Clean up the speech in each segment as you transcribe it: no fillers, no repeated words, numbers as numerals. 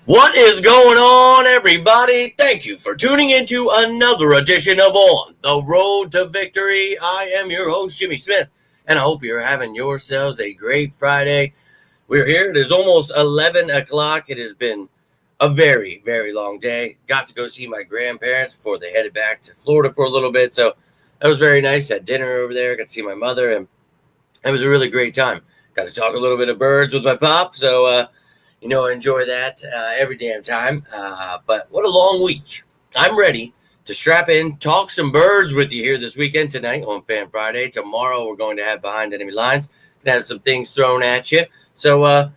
What is going on, everybody? Thank you for tuning into another edition of On the Road to Victory. I am your host, Jimmy Smith, and I hope you're having yourselves a great Friday. We're here. It is almost 11 o'clock. It has been a very, very long day. Got to go see my grandparents before they headed back to Florida for a little bit, so that was very nice. Had dinner over there, got to see my mother, and it was a really great time. Got to talk a little bit of birds with my pop, so I enjoy that every damn time. But what a long week. I'm ready to strap in, talk some birds with you here this weekend tonight on Fan Friday. Tomorrow we're going to have Behind Enemy Lines. Gonna have some things thrown at you. So,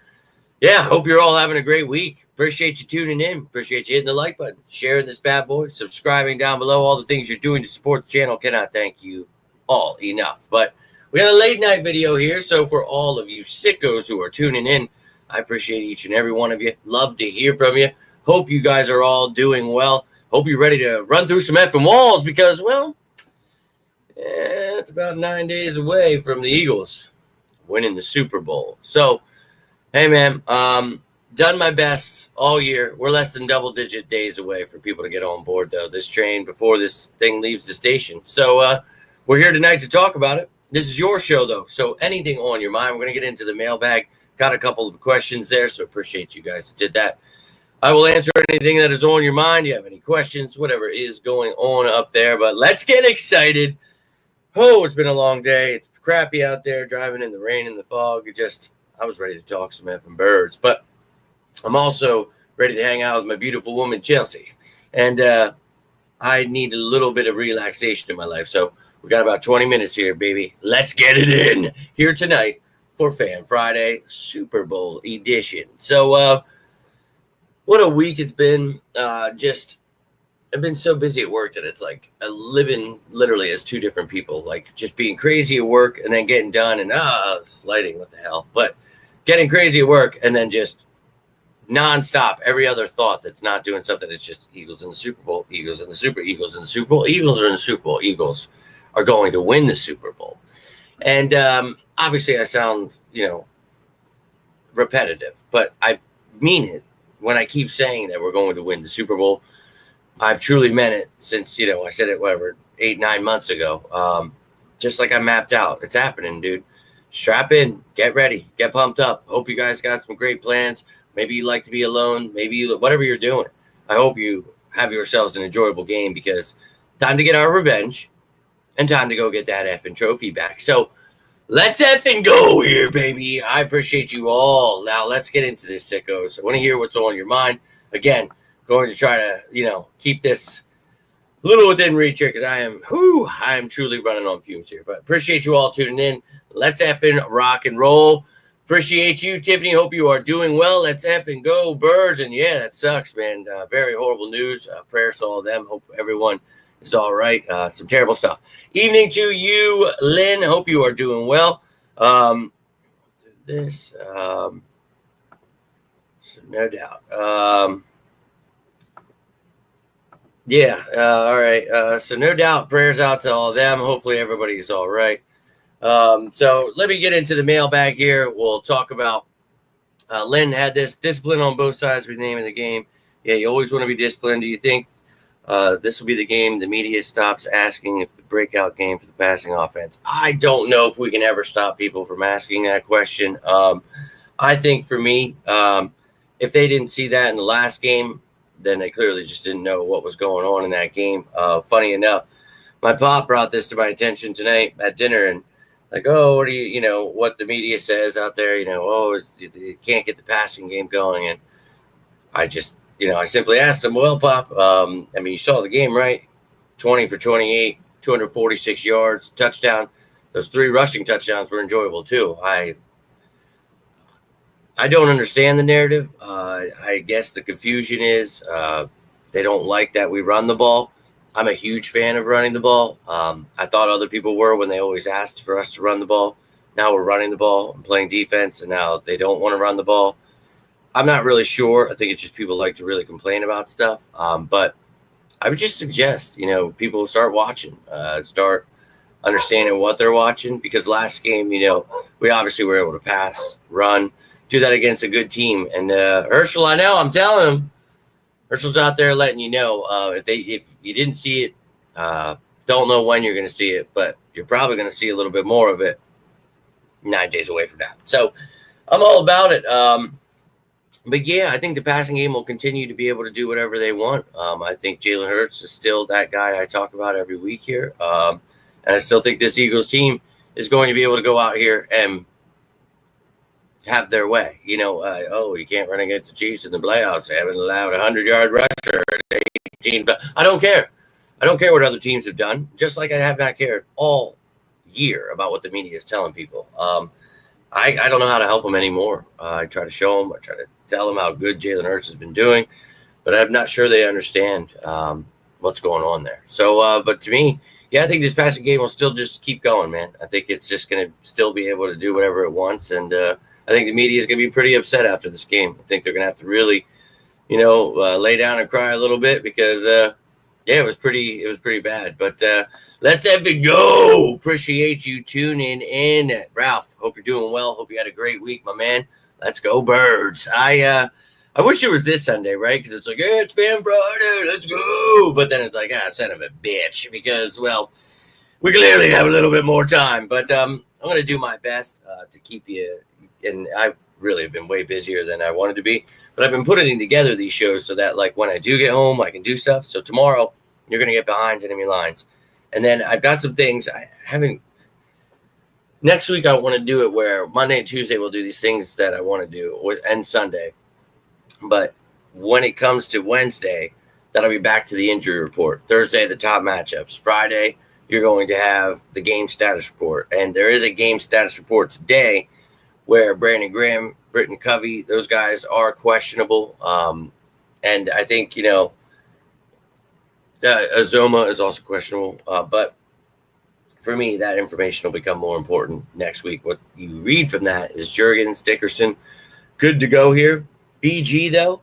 hope you're all having a great week. Appreciate you tuning in. Appreciate you hitting the like button, sharing this bad boy, subscribing down below. All the things you're doing to support the channel. Cannot thank you all enough. But we got a late night video here. So for all of you sickos who are tuning in, I appreciate each and every one of you. Love to hear from you. Hope you guys are all doing well. Hope you're ready to run through some effing walls because, it's about 9 days away from the Eagles winning the Super Bowl. So, hey, man, done my best all year. We're less than double-digit days away for people to get on board, though, this train before this thing leaves the station. So, we're here tonight to talk about it. This is your show, though, so anything on your mind, we're going to get into the mailbag. Got a couple of questions there, so appreciate you guys that did that. I will answer anything that is on your mind. You have any questions, whatever is going on up there. But let's get excited. Oh, it's been a long day. It's crappy out there, driving in the rain and the fog. I was ready to talk some effing birds. But I'm also ready to hang out with my beautiful woman, Chelsea. And I need a little bit of relaxation in my life. So we got about 20 minutes here, baby. Let's get it in here tonight for Fan Friday Super Bowl edition. So, what a week it's been. I've been so busy at work that it's like I live in literally as two different people, like just being crazy at work and then getting done and this lighting, what the hell? But getting crazy at work and then just nonstop every other thought that's not doing something. It's just Eagles in the Super Bowl, Eagles in the Super, Eagles in the Super Bowl, Eagles are in the Super Bowl, Eagles are going to win the Super Bowl. And obviously I sound, repetitive, but I mean it when I keep saying that we're going to win the Super Bowl. I've truly meant it since, I said it, 8-9 months ago. Just like I mapped out. It's happening, dude. Strap in, get ready, get pumped up. Hope you guys got some great plans. Maybe you like to be alone. Maybe whatever you're doing. I hope you have yourselves an enjoyable game because time to get our revenge and time to go get that effing trophy back. So let's effing go here, baby. I appreciate you all. Now let's get into this, sickos. I want to hear what's on your mind. Again, going to try to, keep this a little within reach here because I am truly running on fumes here. But appreciate you all tuning in. Let's effing rock and roll. Appreciate you, Tiffany. Hope you are doing well. Let's effing go, birds. And yeah, that sucks, man. Very horrible news. Prayers to all of them. Hope everyone is all right. Some terrible stuff. Evening to you, Lynn. Hope you are doing well. So no doubt. All right. So no doubt, prayers out to all of them. Hopefully everybody's all right. So let me get into the mailbag here. We'll talk about Lynn had this discipline on both sides with the name of the game. Yeah, you always want to be disciplined. Do you think this will be the game the media stops asking if the breakout game for the passing offense? I don't know if we can ever stop people from asking that question. I think for me, if they didn't see that in the last game, then they clearly just didn't know what was going on in that game. Funny enough, my pop brought this to my attention tonight at dinner and like, what do you, what the media says out there, you can't get the passing game going. And I just, I simply asked him, well, Pop, you saw the game, right? 20 for 28, 246 yards, touchdown. Those 3 rushing touchdowns were enjoyable, too. I don't understand the narrative. I guess the confusion is they don't like that we run the ball. I'm a huge fan of running the ball. I thought other people were when they always asked for us to run the ball. Now we're running the ball and playing defense, and now they don't want to run the ball. I'm not really sure. I think it's just people like to really complain about stuff. But I would just suggest, people start watching, start understanding what they're watching. Because last game, we obviously were able to pass, run. do that against a good team. And Herschel, I know, I'm telling him, Herschel's out there letting you know if you didn't see it, don't know when you're going to see it, but you're probably going to see a little bit more of it 9 days away from now. So I'm all about it. But yeah, I think the passing game will continue to be able to do whatever they want. I think Jalen Hurts is still that guy I talk about every week here. And I still think this Eagles team is going to be able to go out here and have their way. You can't run against the Chiefs in the playoffs. They haven't allowed a 100-yard rusher at 18. But I don't care. I don't care what other teams have done, just like I have not cared all year about what the media is telling people. I don't know how to help them anymore. I try to show them. I try to tell them how good Jalen Hurts has been doing, but I'm not sure they understand what's going on there. So, but to me, yeah, I think this passing game will still just keep going, man. I think it's just going to still be able to do whatever it wants, and I think the media is going to be pretty upset after this game. I think they're going to have to really, lay down and cry a little bit because, it was pretty bad. But let's have it go. Appreciate you tuning in, Ralph. Hope you're doing well. Hope you had a great week, my man. Let's go, Birds. I wish it was this Sunday, right? Because it's like, hey, it's Fan Friday, let's go. But then it's like, son of a bitch, because, well, we clearly have a little bit more time. But I'm going to do my best to keep you, and I really have been way busier than I wanted to be. But I've been putting together these shows so that, like, when I do get home, I can do stuff. So tomorrow, you're going to get behind enemy lines. And then I've got some things I haven't. Next week, I want to do it where Monday and Tuesday we'll do these things that I want to do, and Sunday. But when it comes to Wednesday, that'll be back to the injury report. Thursday, the top matchups. Friday, you're going to have the game status report. And there is a game status report today where Brandon Graham, Britton Covey, those guys are questionable. And I think, Azoma is also questionable. But for me, that information will become more important next week. What you read from that is Jurgens, Dickerson, good to go here. BG, though,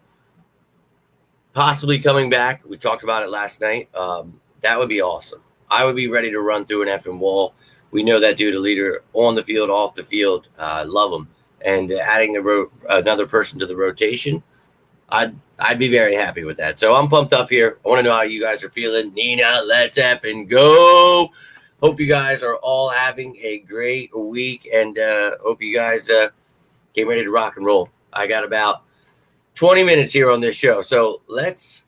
possibly coming back. We talked about it last night. That would be awesome. I would be ready to run through an effing wall. We know that dude, a leader on the field, off the field. Love him. And adding another person to the rotation, I'd be very happy with that. So I'm pumped up here. I want to know how you guys are feeling. Nina, let's effing go. Hope you guys are all having a great week, and hope you guys get ready to rock and roll. I got about 20 minutes here on this show, so let's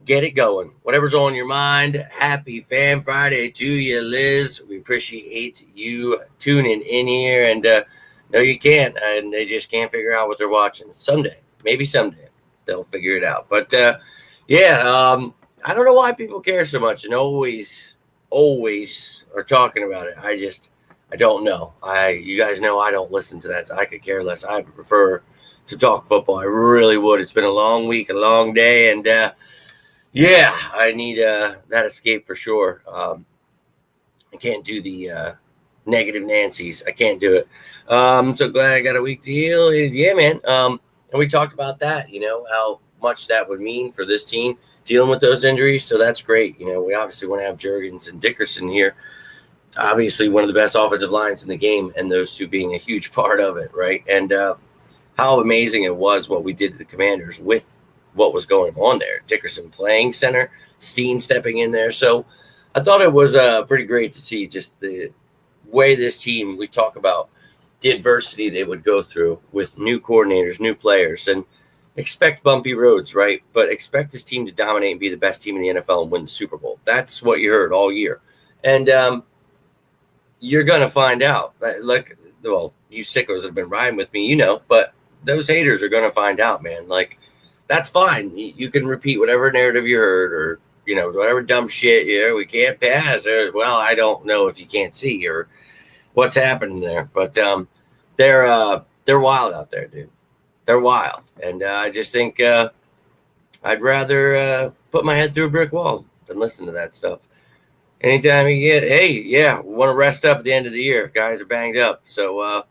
get it going. Whatever's on your mind, happy Fan Friday to you, Liz. We appreciate you tuning in here, and no, you can't, and they just can't figure out what they're watching. Someday, maybe someday, they'll figure it out. But, I don't know why people care so much and always are talking about it. I don't know. You guys know I don't listen to that, so I could care less. I prefer to talk football. I really would. It's been a long week, a long day, and I need that escape for sure. I can't do the negative Nancy's. I can't do it. I'm so glad I got a week to heal. Yeah, man. And we talked about that, how much that would mean for this team dealing with those injuries. So that's great. We obviously want to have Jurgens and Dickerson here. Obviously one of the best offensive lines in the game, and those two being a huge part of it, right? And how amazing it was what we did to the Commanders with what was going on there. Dickerson playing center, Steen stepping in there. So I thought it was pretty great to see just the way this team, we talk about the adversity they would go through with new coordinators, new players, and expect bumpy roads, right? But expect this team to dominate and be the best team in the NFL and win the Super Bowl. That's what you heard all year. And you're going to find out. Like, well, you sickos have been riding with me, but those haters are going to find out, man. Like, that's fine. You can repeat whatever narrative you heard, or, whatever dumb shit, we can't pass, or, well, I don't know if you can't see or what's happening there. But they're wild out there, dude. They're wild. And I just think I'd rather put my head through a brick wall than listen to that stuff. Anytime you get, want to rest up at the end of the year. Guys are banged up. So,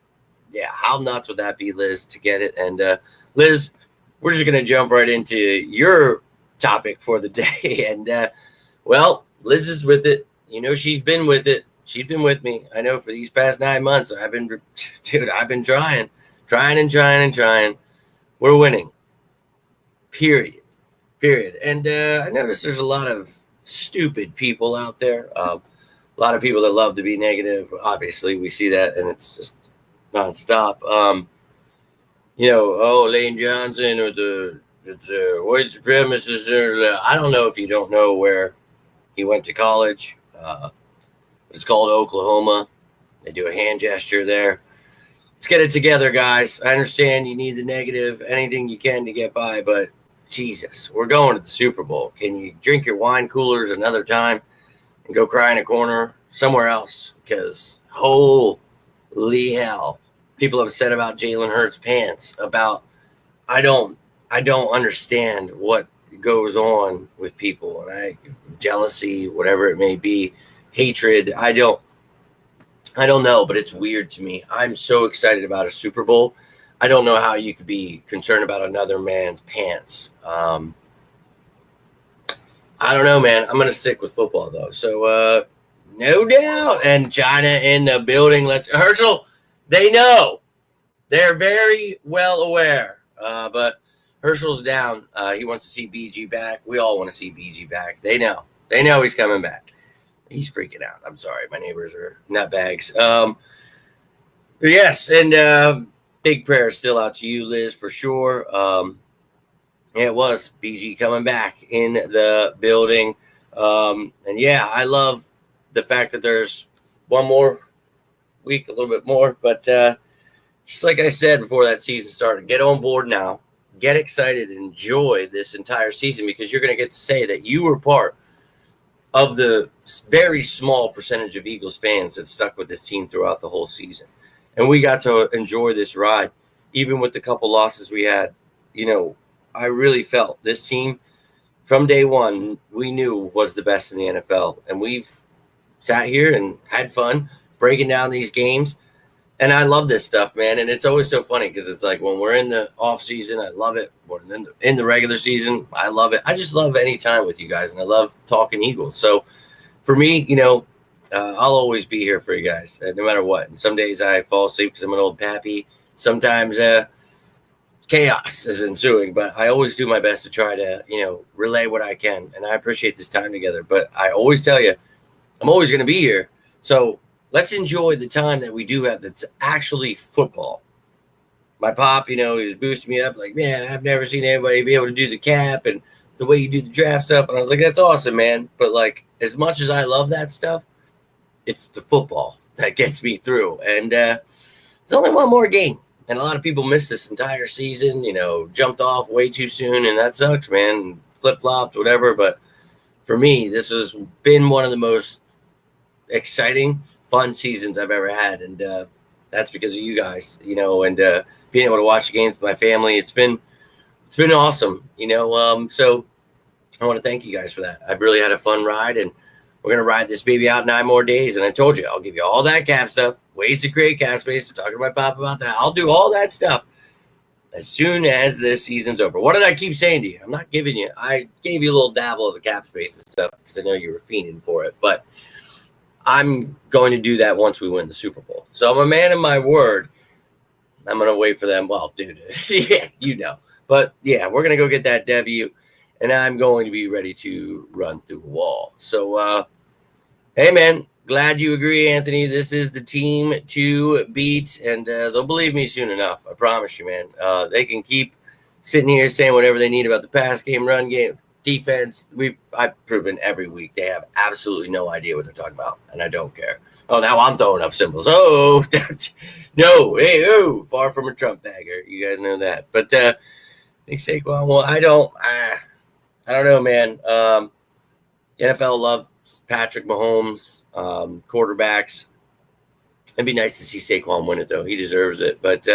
how nuts would that be, Liz, to get it? And, Liz, we're just going to jump right into your topic for the day. And, Liz is with it. She's been with it. She's been with me. I know for these past 9 months, I've been trying Trying and trying and trying. We're winning. Period. And I notice there's a lot of stupid people out there. A lot of people that love to be negative. Obviously, we see that, and it's just nonstop. Lane Johnson or the white supremacists. I don't know if you don't know where he went to college. It's called Oklahoma. They do a hand gesture there. Let's get it together, guys. I understand you need the negative, anything you can to get by, but Jesus, we're going to the Super Bowl. Can you drink your wine coolers another time and go cry in a corner somewhere else? Because holy hell, people have said about Jalen Hurts' pants. I don't understand what goes on with people, and jealousy, whatever it may be, hatred. I don't know, but it's weird to me. I'm so excited about a Super Bowl. I don't know how you could be concerned about another man's pants. I don't know, man. I'm going to stick with football, though. So, no doubt. And China in the building. Herschel, they know. They're very well aware. But Herschel's down. He wants to see BG back. We all want to see BG back. They know. They know he's coming back. He's freaking out. I'm sorry. My neighbors are nutbags. Yes, and big prayers still out to you, Liz, for sure. It was BG coming back in the building. And yeah, I love the fact that there's one more week, a little bit more. But just like I said before that season started, get on board now. Get excited. Enjoy this entire season, because you're going to get to say that you were part of the very small percentage of Eagles fans that stuck with this team throughout the whole season. And we got to enjoy this ride, even with the couple losses we had. I really felt this team from day one, we knew was the best in the NFL. And we've sat here and had fun breaking down these games. And I love this stuff, man. And it's always so funny because it's like when we're in the off season, I love it. When in the regular season, I love it. I just love any time with you guys, and I love talking Eagles. So for me, I'll always be here for you guys, no matter what. And some days I fall asleep because I'm an old pappy. Sometimes chaos is ensuing, but I always do my best to try to, relay what I can. And I appreciate this time together. But I always tell you, I'm always going to be here. So let's enjoy the time that we do have that's actually football. My pop, he was boosting me up like, man, I've never seen anybody be able to do the cap and the way you do the draft stuff. And I was like, that's awesome, man. But like, as much as I love that stuff, it's the football that gets me through. And there's only one more game. And a lot of people missed this entire season, jumped off way too soon. And that sucks, man. Flip-flopped, whatever. But for me, this has been one of the most exciting, fun seasons I've ever had. And that's because of you guys, and being able to watch the games with my family. It's been awesome, so I want to thank you guys for that. I've really had a fun ride, and we're going to ride this baby out 9 more days. And I told you, I'll give you all that cap stuff, ways to create cap space. I'm talking to my pop about that. I'll do all that stuff as soon as this season's over. What did I keep saying to you? I'm not giving you, I gave you a little dabble of the cap space and stuff because I know you were fiending for it, but I'm going to do that once we win the Super Bowl. So I'm a man of my word. I'm going to wait for them. Well, dude, yeah, But, yeah, we're going to go get that W, and I'm going to be ready to run through a wall. So, hey, man, glad you agree, Anthony. This is the team to beat, and they'll believe me soon enough. I promise you, man. They can keep sitting here saying whatever they need about the pass game, run game, defense. I've proven every week they have absolutely no idea what they're talking about, and I don't care. Oh, now I'm throwing up symbols. Oh, no. Hey, oh, far from a Trump bagger. You guys know that. But I think Saquon, well, I don't know, man. NFL loves Patrick Mahomes, quarterbacks. It'd be nice to see Saquon win it, though. He deserves it. But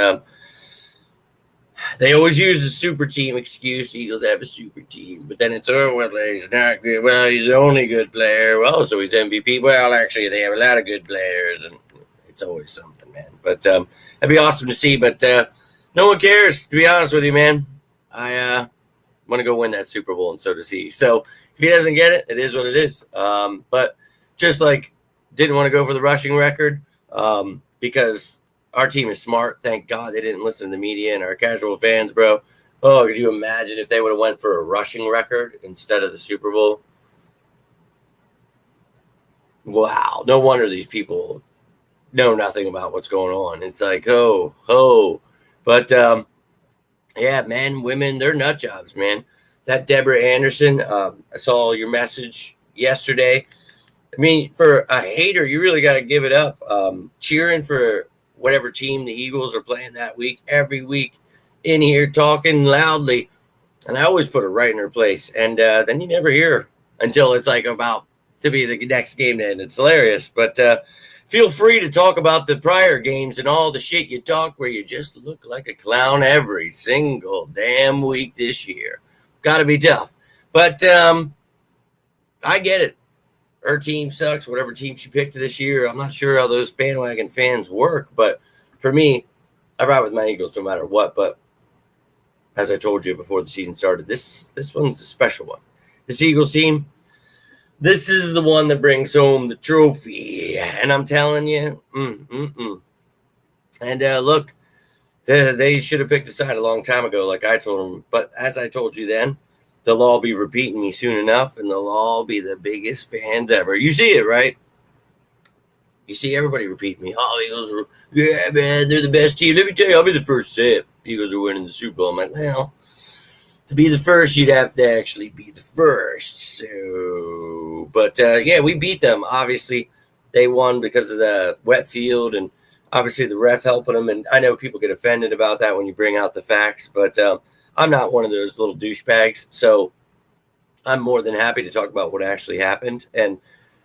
they always use the super team excuse. Eagles have a super team. But then it's, he's not good. Well, he's the only good player. Well, so he's MVP. Well, actually, they have a lot of good players. And it's always something, man. But that'd be awesome to see. But no one cares, to be honest with you, man. I want to go win that Super Bowl, and so does he. So if he doesn't get it, it is what it is. But just like didn't want to go for the rushing record because our team is smart. Thank God they didn't listen to the media and our casual fans, bro. Oh, could you imagine if they would have went for a rushing record instead of the Super Bowl? Wow. No wonder these people know nothing about what's going on. It's like, oh. But, yeah, men, women, they're nut jobs, man. That Deborah Anderson, I saw your message yesterday. I mean, for a hater, you really got to give it up. Cheering for whatever team the Eagles are playing that week, every week in here talking loudly. And I always put her right in her place. And then you never hear her until it's like about to be the next game to end. It's hilarious. But feel free to talk about the prior games and all the shit you talk where you just look like a clown every single damn week this year. Got to be tough. But I get it. Her team sucks, whatever team she picked this year. I'm not sure how those bandwagon fans work, but for me, I ride with my Eagles no matter what. But as I told you before the season started, this one's a special one. This Eagles team, this is the one that brings home the trophy. And I'm telling you, And look, they should have picked a side a long time ago, like I told them. But as I told you then, they'll all be repeating me soon enough, and they'll all be the biggest fans ever. You see it, right? You see everybody repeating me. Oh, Eagles, yeah, man, they're the best team. Let me tell you, I'll be the first to say it. Eagles are winning the Super Bowl. I'm like, well, to be the first, you'd have to actually be the first. So, but yeah, we beat them. Obviously, they won because of the wet field and obviously the ref helping them. And I know people get offended about that when you bring out the facts, but I'm not one of those little douchebags. So I'm more than happy to talk about what actually happened. And,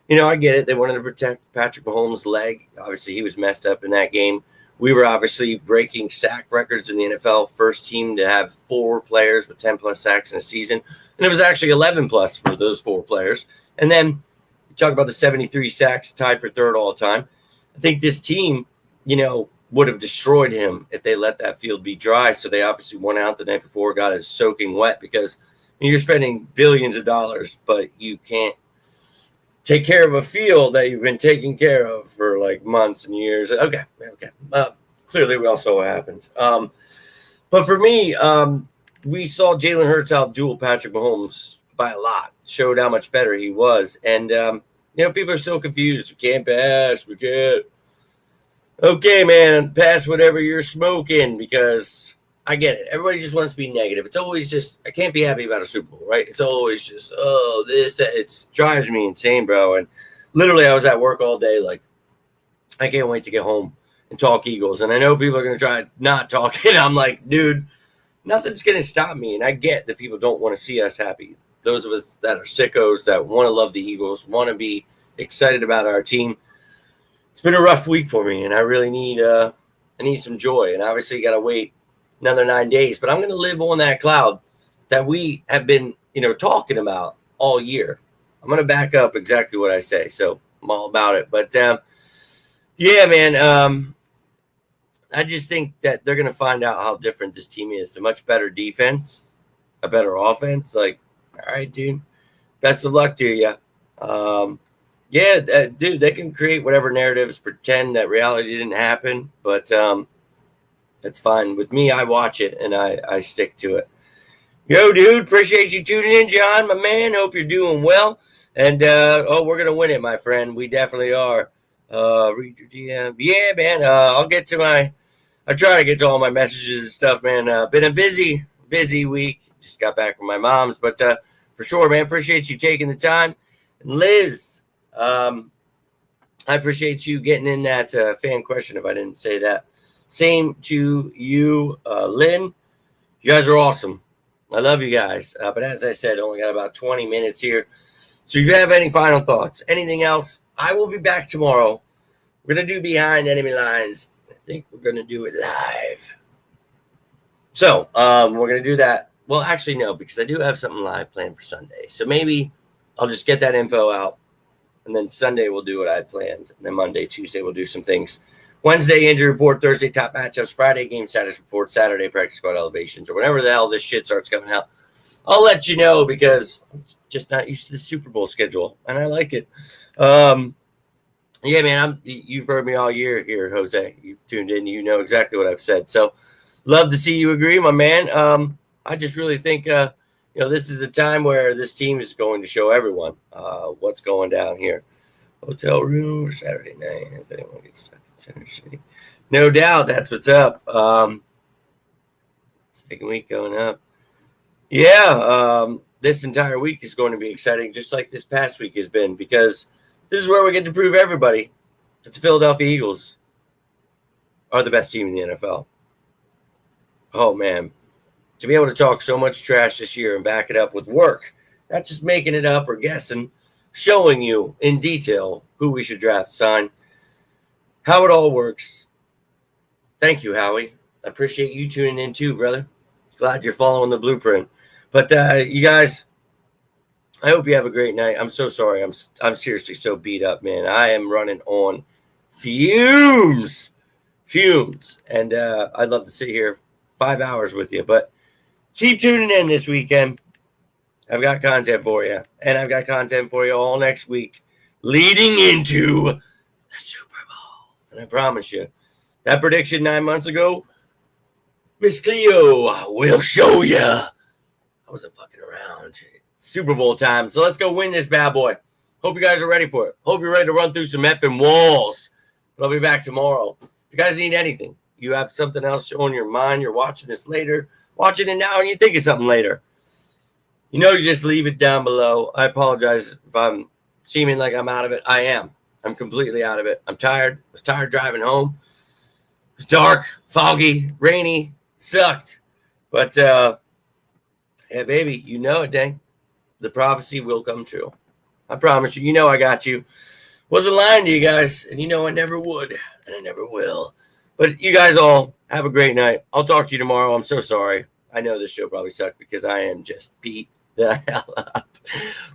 you know, I get it. They wanted to protect Patrick Mahomes' leg. Obviously, he was messed up in that game. We were obviously breaking sack records in the NFL. First team to have 4 players with 10-plus sacks in a season. And it was actually 11-plus for those 4 players. And then you talk about the 73 sacks, tied for third all time. I think this team, you know, would have destroyed him if they let that field be dry. So they obviously went out the night before, got it soaking wet because you're spending billions of dollars, but you can't take care of a field that you've been taking care of for like months and years. Okay. Clearly we all saw what happened. But for me, we saw Jalen Hurts outduel Patrick Mahomes by a lot, showed how much better he was. And, you know, people are still confused. We can't pass. We can't. Okay, man, pass whatever you're smoking because I get it. Everybody just wants to be negative. It's always just, I can't be happy about a Super Bowl, right? It's always just, oh, this, that. It drives me insane, bro. And literally I was at work all day. Like, I can't wait to get home and talk Eagles. And I know people are going to try not talking. I'm like, dude, nothing's going to stop me. And I get that people don't want to see us happy. Those of us that are sickos that want to love the Eagles, want to be excited about our team. It's been a rough week for me, and I really need some joy. And obviously, you got to wait another 9 days. But I'm going to live on that cloud that we have been, you know, talking about all year. I'm going to back up exactly what I say, so I'm all about it. But yeah, man, I just think that they're going to find out how different this team is. A much better defense, a better offense. Like, all right, dude, best of luck to you. Yeah, dude, they can create whatever narratives, pretend that reality didn't happen, but that's fine. With me, I watch it, and I stick to it. Yo, dude, appreciate you tuning in, John, my man. Hope you're doing well. And, we're going to win it, my friend. We definitely are. Read your DM. Yeah, man, I'll get to I try to get to all my messages and stuff, man. Been a busy week. Just got back from my mom's, but for sure, man, appreciate you taking the time. And Liz, I appreciate you getting in that fan question if I didn't say that. Same to you, Lynn. You guys are awesome. I love you guys. But as I said, only got about 20 minutes here. So if you have any final thoughts, anything else, I will be back tomorrow. We're going to do Behind Enemy Lines. I think we're going to do it live. So we're going to do that. Well, actually, no, because I do have something live planned for Sunday. So maybe I'll just get that info out. And then Sunday we'll do what I had planned. And then Monday, Tuesday we'll do some things. Wednesday, injury report. Thursday, top matchups. Friday, game status report. Saturday, practice squad elevations. Or whenever the hell this shit starts coming out. I'll let you know because I'm just not used to the Super Bowl schedule. And I like it. Yeah, man, you've heard me all year here, Jose. You've tuned in. You know exactly what I've said. So, love to see you agree, my man. I just really think, this is a time where this team is going to show everyone what's going down here. Hotel room Saturday night. If anyone gets stuck in Center City, no doubt that's what's up. Second week going up. Yeah, this entire week is going to be exciting, just like this past week has been, because this is where we get to prove everybody that the Philadelphia Eagles are the best team in the NFL. Oh, man. To be able to talk so much trash this year and back it up with work, not just making it up or guessing, showing you in detail who we should draft, sign, how it all works. Thank you, Howie. I appreciate you tuning in too, brother. Glad you're following the blueprint. But you guys, I hope you have a great night. I'm so sorry. I'm seriously so beat up, man. I am running on fumes. And I'd love to sit here 5 hours with you, but keep tuning in this weekend. I've got content for you, and I've got content for you all next week leading into the Super Bowl. And I promise you, that prediction 9 months ago, Miss Cleo will show you. I wasn't fucking around. Super Bowl time. So let's go win this bad boy. Hope you guys are ready for it. Hope you're ready to run through some effing walls. But I'll be back tomorrow. If you guys need anything, you have something else on your mind, you're watching this later, watching it now, and you think of something later, you just leave it down below. I apologize if I'm seeming like I'm out of it. I am. I'm completely out of it. I'm tired. I was tired driving home. It was dark, foggy, rainy. Sucked. But, yeah, baby, you know it, dang. The prophecy will come true. I promise you. You know I got you. Wasn't lying to you guys, and I never would, and I never will. But you guys all have a great night. I'll talk to you tomorrow. I'm so sorry. I know this show probably sucked because I am just beat the hell up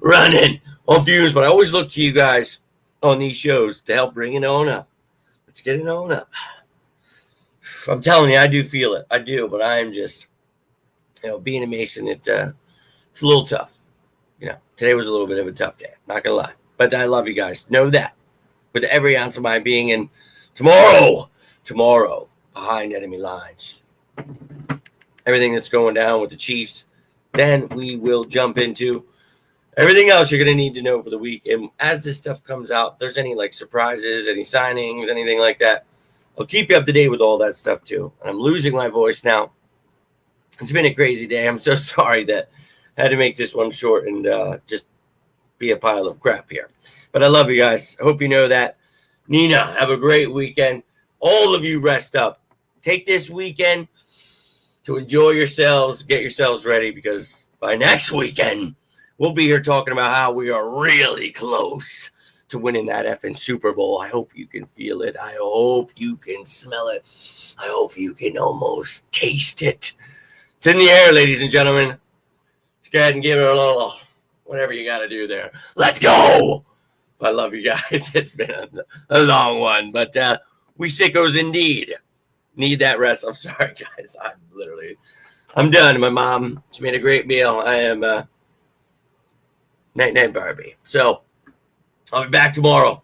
running on fumes. But I always look to you guys on these shows to help bring it on up. Let's get it on up. I'm telling you, I do feel it. I do, but I am just, being a Mason, it's a little tough. Today was a little bit of a tough day. Not going to lie. But I love you guys. Know that with every ounce of my being. And tomorrow, behind enemy lines, everything that's going down with the Chiefs, then we will jump into everything else you're going to need to know for the week. And as this stuff comes out, if there's any surprises, any signings, anything like that, I'll keep you up to date with all that stuff too. And I'm losing my voice now. It's been a crazy day. I'm so sorry that I had to make this one short and just be a pile of crap here. But I love you guys. I hope you know that. Nina, have a great weekend. All of you rest up. Take this weekend to enjoy yourselves. Get yourselves ready, because by next weekend, we'll be here talking about how we are really close to winning that effing Super Bowl. I hope you can feel it. I hope you can smell it. I hope you can almost taste it. It's in the air, ladies and gentlemen. Let's go ahead and give it a little whatever you got to do there. Let's go. I love you guys. It's been a long one, but we sickos indeed need that rest. I'm sorry, guys. I'm done. My mom, she made a great meal. I am night Barbie. So I'll be back tomorrow.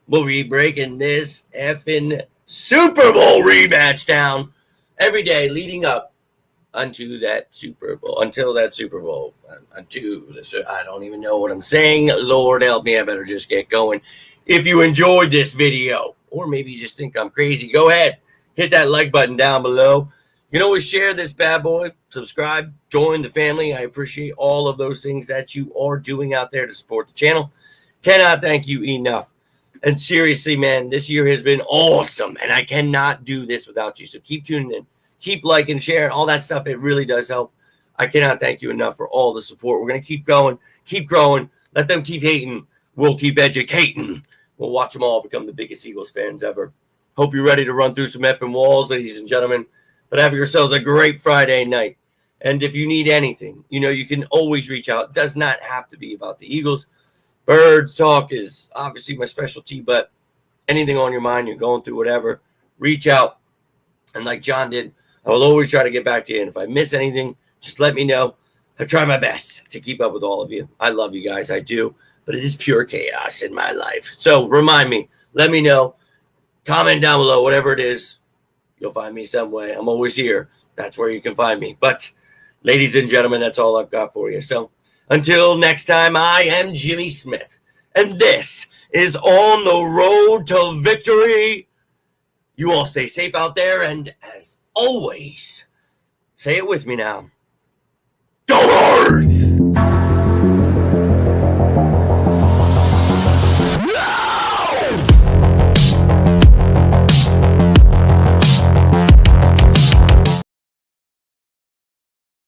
We'll be breaking this effing Super Bowl rematch down every day leading up until that Super Bowl. I don't even know what I'm saying. Lord help me. I better just get going. If you enjoyed this video, or maybe you just think I'm crazy, go ahead. Hit that like button down below. You can always share this bad boy. Subscribe. Join the family. I appreciate all of those things that you are doing out there to support the channel. Cannot thank you enough. And seriously, man, this year has been awesome, and I cannot do this without you. So keep tuning in. Keep liking, sharing, all that stuff. It really does help. I cannot thank you enough for all the support. We're going to keep going, keep growing. Let them keep hating. We'll keep educating. We'll watch them all become the biggest Eagles fans ever. Hope you're ready to run through some effing walls, ladies and gentlemen. But have yourselves a great Friday night. And if you need anything, you can always reach out. It does not have to be about the Eagles. Birds talk is obviously my specialty, but anything on your mind, you're going through whatever, reach out. And like John did, I will always try to get back to you. And if I miss anything, just let me know. I try my best to keep up with all of you. I love you guys. I do. But it is pure chaos in my life. So remind me, Let me know. Comment down below, whatever it is. You'll find me some way. I'm always here. That's where you can find me. But, ladies and gentlemen, that's all I've got for you. So, until next time, I am Jimmy Smith. And this is On the Road to Victory. You all stay safe out there. And as always, say it with me now. Go Birds!